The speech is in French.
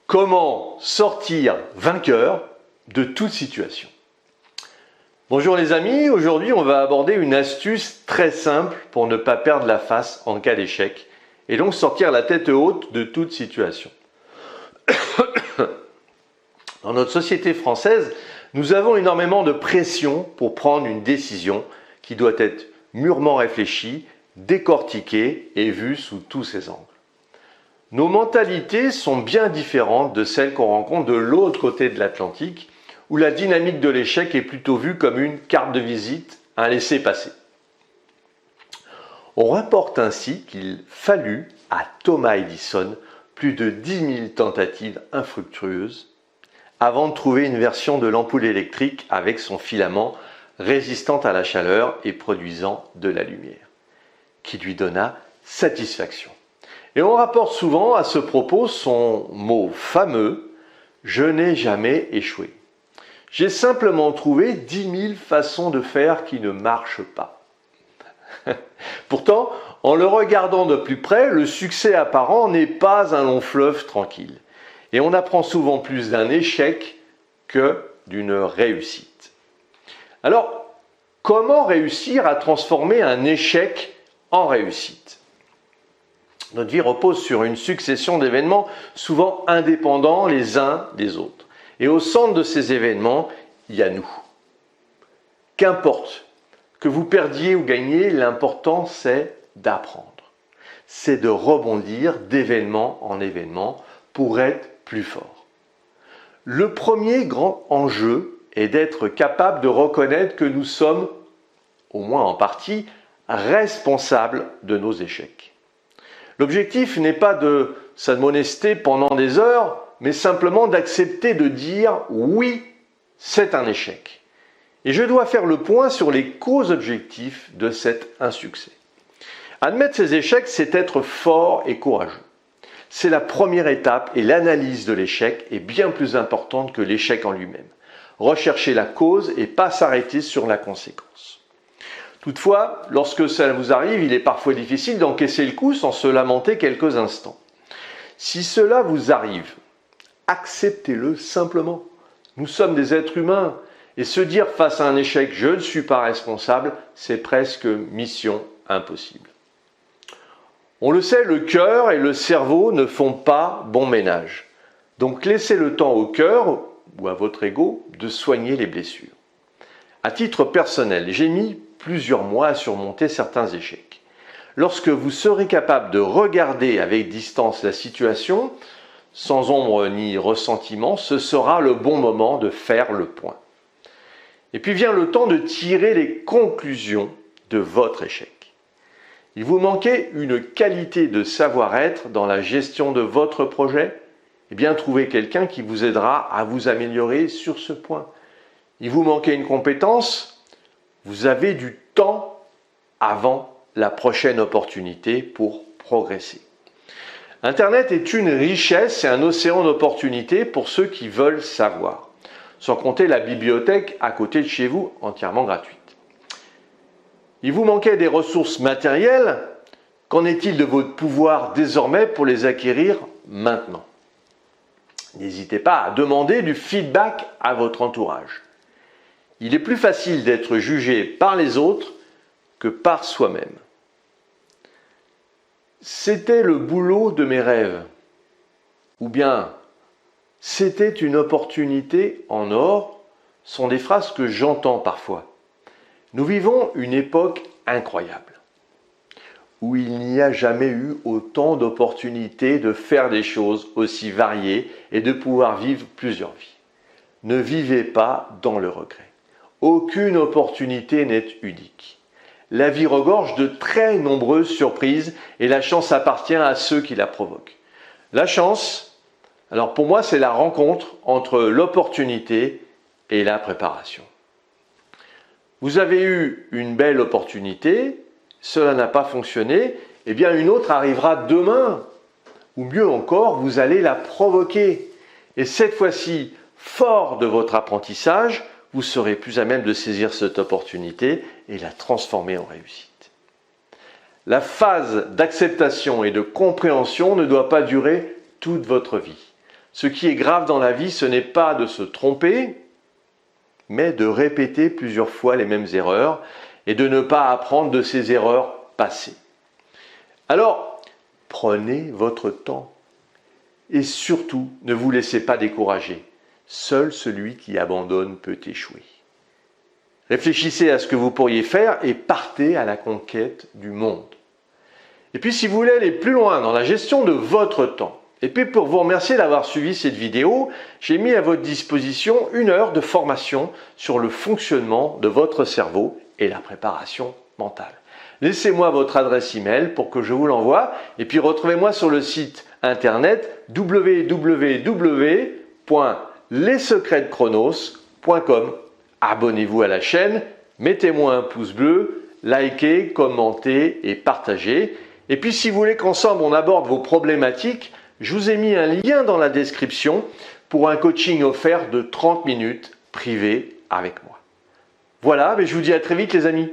Comment sortir vainqueur de toute situation? Bonjour les amis, aujourd'hui on va aborder une astuce très simple pour ne pas perdre la face en cas d'échec et donc sortir la tête haute de toute situation. Dans notre société française, nous avons énormément de pression pour prendre une décision qui doit être mûrement réfléchie, décortiquée et vue sous tous ses angles. Nos mentalités sont bien différentes de celles qu'on rencontre de l'autre côté de l'Atlantique, où la dynamique de l'échec est plutôt vue comme une carte de visite, un laissez-passer. On rapporte ainsi qu'il fallut à Thomas Edison plus de 10 000 tentatives infructueuses avant de trouver une version de l'ampoule électrique avec son filament résistant à la chaleur et produisant de la lumière, qui lui donna satisfaction. Et on rapporte souvent à ce propos son mot fameux « Je n'ai jamais échoué ». J'ai simplement trouvé 10 000 façons de faire qui ne marchent pas. Pourtant, en le regardant de plus près, le succès apparent n'est pas un long fleuve tranquille. Et on apprend souvent plus d'un échec que d'une réussite. Alors, comment réussir à transformer un échec en réussite? Notre vie repose sur une succession d'événements souvent indépendants les uns des autres. Et au centre de ces événements, il y a nous. Qu'importe que vous perdiez ou gagniez, l'important c'est d'apprendre. C'est de rebondir d'événement en événement pour être plus fort. Le premier grand enjeu est d'être capable de reconnaître que nous sommes, au moins en partie, responsables de nos échecs. L'objectif n'est pas de s'admonester pendant des heures, mais simplement d'accepter de dire « oui, c'est un échec ». Et je dois faire le point sur les causes objectives de cet insuccès. Admettre ces échecs, c'est être fort et courageux. C'est la première étape et l'analyse de l'échec est bien plus importante que l'échec en lui-même. Rechercher la cause et pas s'arrêter sur la conséquence. Toutefois, lorsque ça vous arrive, il est parfois difficile d'encaisser le coup sans se lamenter quelques instants. Si cela vous arrive, acceptez-le simplement. Nous sommes des êtres humains et se dire face à un échec « je ne suis pas responsable », c'est presque mission impossible. On le sait, le cœur et le cerveau ne font pas bon ménage. Donc laissez le temps au cœur ou à votre ego de soigner les blessures. À titre personnel, j'ai mis plusieurs mois à surmonter certains échecs. Lorsque vous serez capable de regarder avec distance la situation, sans ombre ni ressentiment, ce sera le bon moment de faire le point. Et puis vient le temps de tirer les conclusions de votre échec. Il vous manquait une qualité de savoir-être dans la gestion de votre projet? Eh bien, trouvez quelqu'un qui vous aidera à vous améliorer sur ce point. Il vous manquait une compétence? Vous avez du temps avant la prochaine opportunité pour progresser. Internet est une richesse et un océan d'opportunités pour ceux qui veulent savoir, sans compter la bibliothèque à côté de chez vous, entièrement gratuite. Il vous manquait des ressources matérielles, qu'en est-il de votre pouvoir désormais pour les acquérir maintenant? N'hésitez pas à demander du feedback à votre entourage. Il est plus facile d'être jugé par les autres que par soi-même. C'était le boulot de mes rêves. Ou bien, c'était une opportunité en or, sont des phrases que j'entends parfois. Nous vivons une époque incroyable, où il n'y a jamais eu autant d'opportunités de faire des choses aussi variées et de pouvoir vivre plusieurs vies. Ne vivez pas dans le regret. Aucune opportunité n'est unique. La vie regorge de très nombreuses surprises et la chance appartient à ceux qui la provoquent. La chance, alors pour moi, c'est la rencontre entre l'opportunité et la préparation. Vous avez eu une belle opportunité, cela n'a pas fonctionné, eh bien une autre arrivera demain. Ou mieux encore, vous allez la provoquer. Et cette fois-ci, fort de votre apprentissage, vous serez plus à même de saisir cette opportunité et la transformer en réussite. La phase d'acceptation et de compréhension ne doit pas durer toute votre vie. Ce qui est grave dans la vie, ce n'est pas de se tromper, mais de répéter plusieurs fois les mêmes erreurs et de ne pas apprendre de ces erreurs passées. Alors, prenez votre temps et surtout, ne vous laissez pas décourager. Seul celui qui abandonne peut échouer. Réfléchissez à ce que vous pourriez faire et partez à la conquête du monde. Et puis si vous voulez aller plus loin dans la gestion de votre temps, et puis pour vous remercier d'avoir suivi cette vidéo, j'ai mis à votre disposition 1 heure de formation sur le fonctionnement de votre cerveau et la préparation mentale. Laissez-moi votre adresse email pour que je vous l'envoie et puis retrouvez-moi sur le site internet www.lessecretsdechronos.com. Abonnez-vous à la chaîne, mettez-moi un pouce bleu, likez, commentez et partagez. Et puis si vous voulez qu'ensemble on aborde vos problématiques, je vous ai mis un lien dans la description pour un coaching offert de 30 minutes privé avec moi. Voilà, mais je vous dis à très vite les amis.